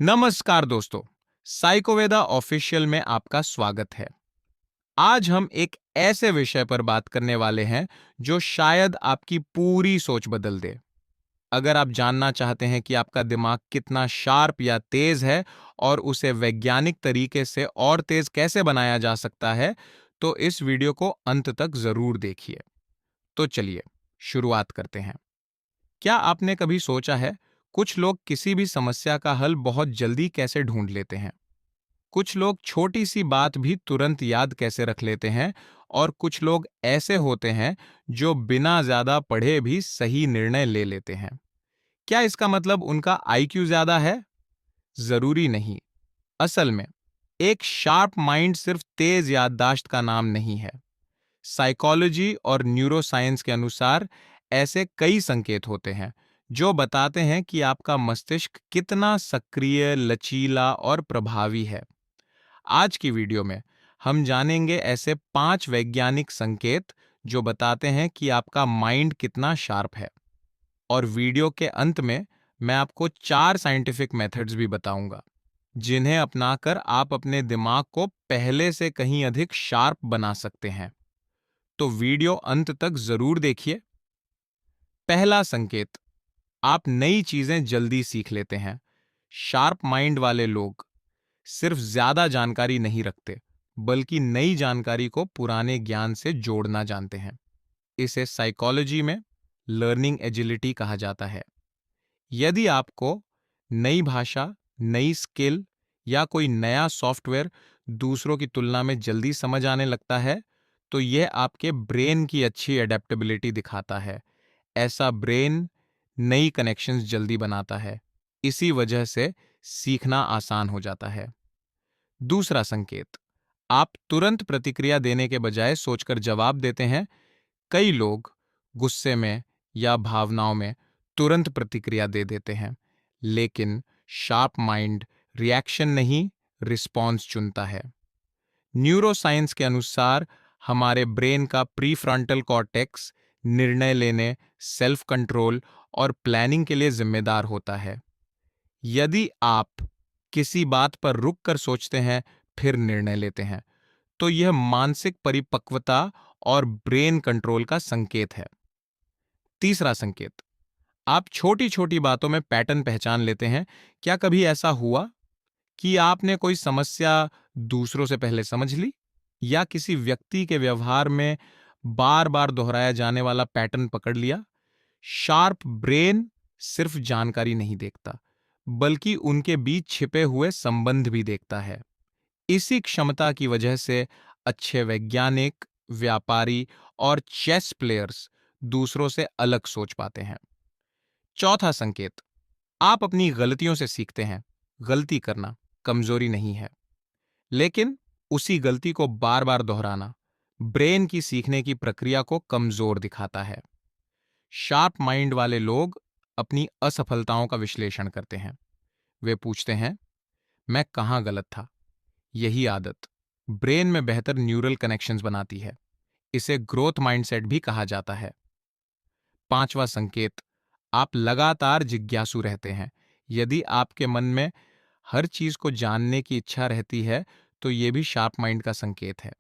नमस्कार दोस्तों, साइकोवेदा ऑफिशियल में आपका स्वागत है। आज हम एक ऐसे विषय पर बात करने वाले हैं जो शायद आपकी पूरी सोच बदल दे। अगर आप जानना चाहते हैं कि आपका दिमाग कितना शार्प या तेज है और उसे वैज्ञानिक तरीके से और तेज कैसे बनाया जा सकता है, तो इस वीडियो को अंत तक जरूर देखिए। तो चलिए शुरुआत करते हैं। क्या आपने कभी सोचा है, कुछ लोग किसी भी समस्या का हल बहुत जल्दी कैसे ढूंढ लेते हैं? कुछ लोग छोटी सी बात भी तुरंत याद कैसे रख लेते हैं, और कुछ लोग ऐसे होते हैं जो बिना ज्यादा पढ़े भी सही निर्णय ले लेते हैं। क्या इसका मतलब उनका आईक्यू ज्यादा है? जरूरी नहीं। असल में एक शार्प माइंड सिर्फ तेज याददाश्त का नाम नहीं है। साइकोलॉजी और न्यूरोसाइंस के अनुसार ऐसे कई संकेत होते हैं जो बताते हैं कि आपका मस्तिष्क कितना सक्रिय, लचीला और प्रभावी है। आज की वीडियो में हम जानेंगे ऐसे 5 वैज्ञानिक संकेत जो बताते हैं कि आपका माइंड कितना शार्प है। और वीडियो के अंत में मैं आपको 4 साइंटिफिक मेथड्स भी बताऊंगा जिन्हें अपनाकर आप अपने दिमाग को पहले से कहीं अधिक शार्प बना सकते हैं। तो वीडियो अंत तक जरूर देखिए। पहला संकेत, आप नई चीजें जल्दी सीख लेते हैं। शार्प माइंड वाले लोग सिर्फ ज्यादा जानकारी नहीं रखते, बल्कि नई जानकारी को पुराने ज्ञान से जोड़ना जानते हैं। इसे साइकोलॉजी में लर्निंग एजिलिटी कहा जाता है। यदि आपको नई भाषा, नई स्किल या कोई नया सॉफ्टवेयर दूसरों की तुलना में जल्दी समझ आने लगता है, तो यह आपके ब्रेन की अच्छी एडेप्टेबिलिटी दिखाता है। ऐसा ब्रेन नई कनेक्शंस जल्दी बनाता है। इसी वजह से सीखना आसान हो जाता है। दूसरा संकेत, आप तुरंत प्रतिक्रिया देने के बजाय सोचकर जवाब देते हैं। कई लोग गुस्से में या भावनाओं में तुरंत प्रतिक्रिया दे देते हैं, लेकिन शार्प माइंड रिएक्शन नहीं, रिस्पॉन्स चुनता है। न्यूरोसाइंस के अनुसार हमारे ब्रेन का प्रीफ्रंटल कॉर्टेक्स निर्णय लेने, सेल्फ कंट्रोल और प्लानिंग के लिए जिम्मेदार होता है। यदि आप किसी बात पर रुक कर सोचते हैं, फिर निर्णय लेते हैं, तो यह मानसिक परिपक्वता और ब्रेन कंट्रोल का संकेत है। तीसरा संकेत, आप छोटी छोटी बातों में पैटर्न पहचान लेते हैं। क्या कभी ऐसा हुआ कि आपने कोई समस्या दूसरों से पहले समझ ली, या किसी व्यक्ति के व्यवहार में बार बार दोहराया जाने वाला पैटर्न पकड़ लिया? शार्प ब्रेन सिर्फ जानकारी नहीं देखता, बल्कि उनके बीच छिपे हुए संबंध भी देखता है। इसी क्षमता की वजह से अच्छे वैज्ञानिक, व्यापारी और चेस प्लेयर्स दूसरों से अलग सोच पाते हैं। चौथा संकेत, आप अपनी गलतियों से सीखते हैं। गलती करना कमजोरी नहीं है, लेकिन उसी गलती को बार बार दोहराना ब्रेन की सीखने की प्रक्रिया को कमजोर दिखाता है। शार्प माइंड वाले लोग अपनी असफलताओं का विश्लेषण करते हैं। वे पूछते हैं, मैं कहां गलत था? यही आदत ब्रेन में बेहतर न्यूरल कनेक्शंस बनाती है। इसे ग्रोथ माइंडसेट भी कहा जाता है। पांचवा संकेत, आप लगातार जिज्ञासु रहते हैं। यदि आपके मन में हर चीज को जानने की इच्छा रहती है, तो यह भी शार्प माइंड का संकेत है।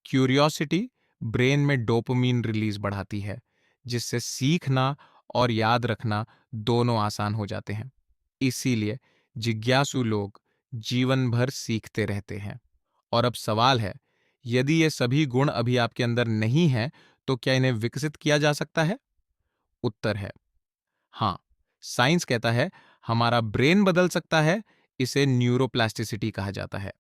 क्यूरियोसिटी ब्रेन में डोपामिन रिलीज बढ़ाती है, जिससे सीखना और याद रखना दोनों आसान हो जाते हैं। इसीलिए जिज्ञासु लोग जीवन भर सीखते रहते हैं। और अब सवाल है, यदि ये सभी गुण अभी आपके अंदर नहीं हैं, तो क्या इन्हें विकसित किया जा सकता है? उत्तर है हाँ। साइंस कहता है हमारा ब्रेन बदल सकता है। इसे न्यूरोप्लास्टिसिटी कहा जाता है।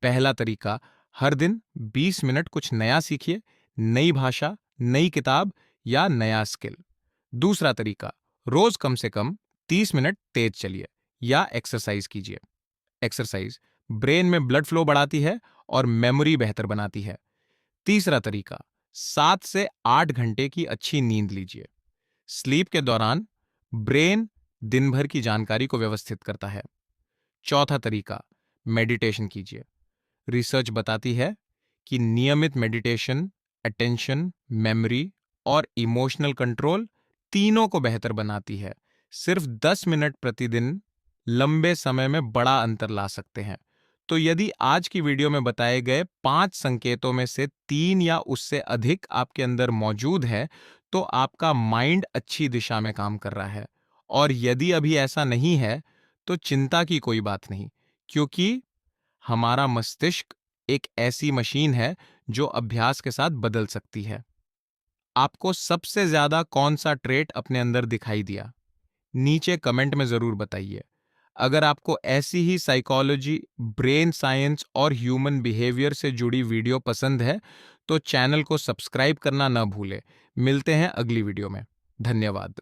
पहला तरीका, हर दिन 20 मिनट कुछ नया सीखिए, नई भाषा, नई किताब या नया स्किल। दूसरा तरीका, रोज कम से कम 30 मिनट तेज चलिए या एक्सरसाइज कीजिए। एक्सरसाइज ब्रेन में ब्लड फ्लो बढ़ाती है और मेमोरी बेहतर बनाती है। तीसरा तरीका, 7 से 8 घंटे की अच्छी नींद लीजिए। स्लीप के दौरान ब्रेन दिन भर की जानकारी को व्यवस्थित करता है। चौथा तरीका, मेडिटेशन कीजिए। रिसर्च बताती है कि नियमित मेडिटेशन अटेंशन, मेमोरी और इमोशनल कंट्रोल तीनों को बेहतर बनाती है। सिर्फ 10 मिनट प्रतिदिन लंबे समय में बड़ा अंतर ला सकते हैं। तो यदि आज की वीडियो में बताए गए 5 संकेतों में से 3 या उससे अधिक आपके अंदर मौजूद है, तो आपका माइंड अच्छी दिशा में काम कर रहा है। और यदि अभी ऐसा नहीं है, तो चिंता की कोई बात नहीं, क्योंकि हमारा मस्तिष्क एक ऐसी मशीन है जो अभ्यास के साथ बदल सकती है। आपको सबसे ज्यादा कौन सा ट्रेट अपने अंदर दिखाई दिया? नीचे कमेंट में जरूर बताइए। अगर आपको ऐसी ही साइकोलॉजी, ब्रेन साइंस और ह्यूमन बिहेवियर से जुड़ी वीडियो पसंद है, तो चैनल को सब्सक्राइब करना ना भूलें। मिलते हैं अगली वीडियो में। धन्यवाद।